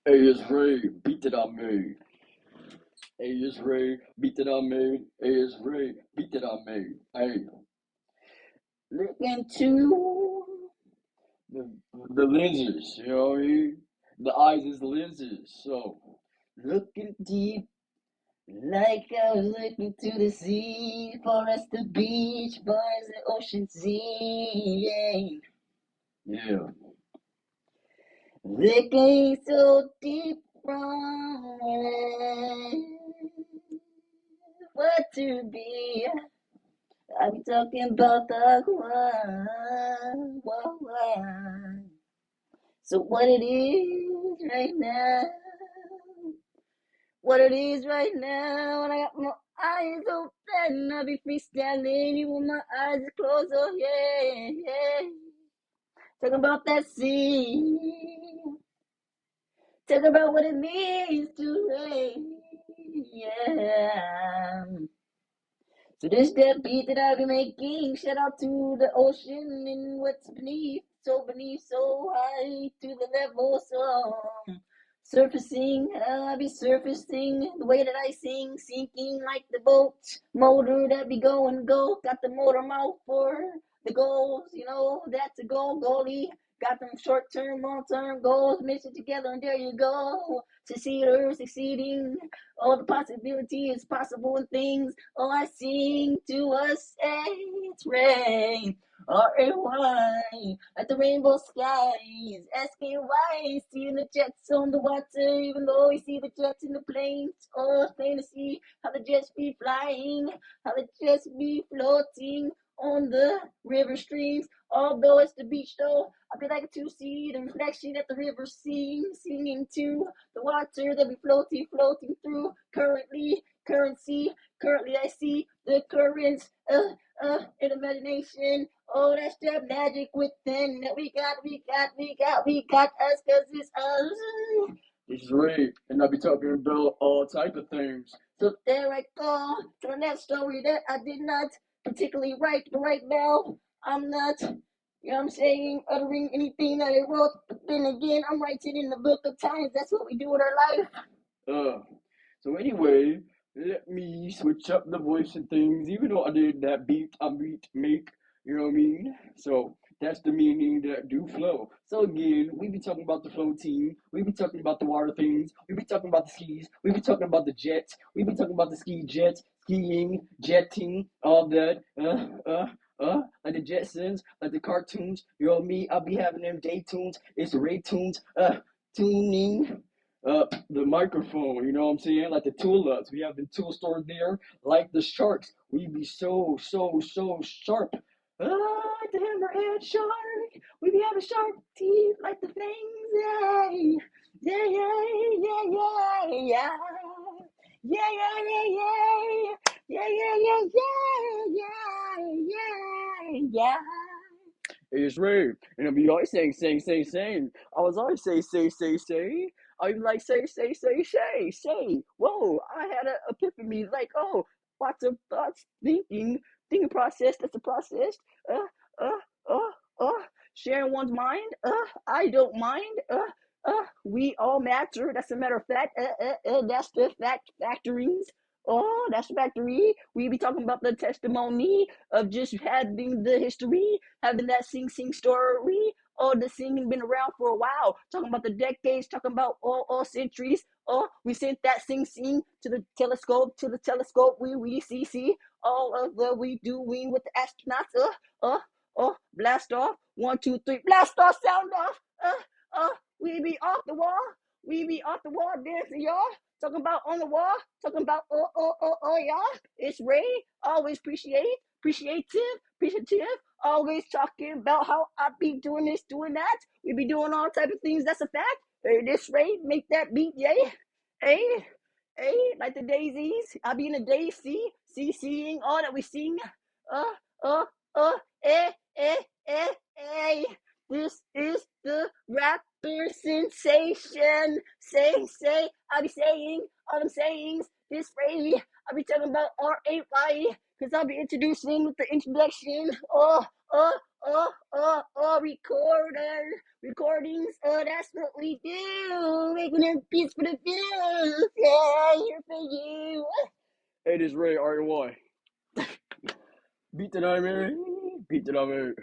Hey, it's Ray, beat that I made. Hey, it's Ray, beat that I made. Hey, it's Ray, beat that I made. Hey, look into the, the lenses, you know what I mean? The eyes is lenses. So, looking deep, like I was looking to the sea, forest, the beach, bars, the ocean sea. Yeah. Looking so deep from what to be. I'm talking about the one. So what it is right now, what it is right now, when I got my eyes open, I'll be freestyling even with my eyes closed, oh yeah, yeah. Talking about that sea, talking about what it means to rain, yeah. So this that beat that I've been making, shout out to the ocean and what's beneath, so high to the level, so surfacing, I be surfacing the way that I sing, sinking like the boat motor that be going go, got the motor mouth for the goals, you know, that's a goalie. Got them short term, long term goals, mix it together, and there you go. Succeeding, all the possibilities possible and things. Oh, I sing to us, it's rain. R-A-Y, at the rainbow skies, S-K-Y, seeing the jets on the water, even though we see the jets in the planes. Oh, it's plain to see how the jets be flying, how the jets be floating on the river streams. Although it's the beach though, I feel like to see the reflection that the river sings, singing to the water that be floating through currently I see the currents in imagination. Oh, that's the magic within that we got us, cause it's us. This is Ray, and I'll be talking about all type of things. So there I go, telling that story that I did not particularly write, but right now I'm not, you know what I'm saying, uttering anything that I wrote, but then again, I'm writing in the book of times. That's what we do with our life. Uh, so anyway, let me switch up the voice and things. Even though I did that beat make, you know what I mean? So that's the meaning that do flow. So again, we be talking about the flow team. We be talking about the water things. We be talking about the skis. We be talking about the jets. We be talking about the ski jets, skiing, jetting, all that. Like the Jetsons, like the cartoons. You know me, I'll be having them day tunes. It's Ray tunes. Tuning up the microphone, you know what I'm saying? Like the tool ups. We have the tool store there, like the sharks. We be so sharp. Like the hammerhead shark. We be having sharp teeth like the fangs. Yeah. Yeah, yeah, yeah, yeah, yeah. Yeah, yeah, yeah, yeah. Yeah, yeah, yeah, yeah, yeah, yeah. It's Ray. And I'll be always saying. I was always say. I was like, say. Whoa, I had an epiphany. Like, oh, lots of thoughts, thinking process. That's a process. Uh, uh, uh, uh. Sharing one's mind. I don't mind. We all matter. That's a matter of fact. That's the factorings. Oh, that's factory. We be talking about the testimony of just having the history, having that sing story. Oh, the singing been around for a while. Talking about the decades, talking about all centuries. Oh, we sent that sing to the telescope, We see all of the we doing with the astronauts. Blast off. 1, 2, 3, blast off, sound off. We be off the wall. We be off the wall dancing, y'all. Talking about on the wall. Talking about y'all. It's Ray. Always appreciative. Always talking about how I be doing this, doing that. We be doing all type of things. That's a fact. Hey, this Ray, make that beat, yay. Hey, like the daisies. I be in the daisy, seeing all that we sing. Uh, uh, uh, eh, eh, eh. This is the rapper sensation. I be saying all I'm sayings. This phrase, I be talking about RAY, because I'll be introducing with the introduction. Oh, all recordings. That's what we do. Making a piece for the views. Yeah, here for you. Hey, this is Ray RY. Beat the nightmare. Beat the nightmare.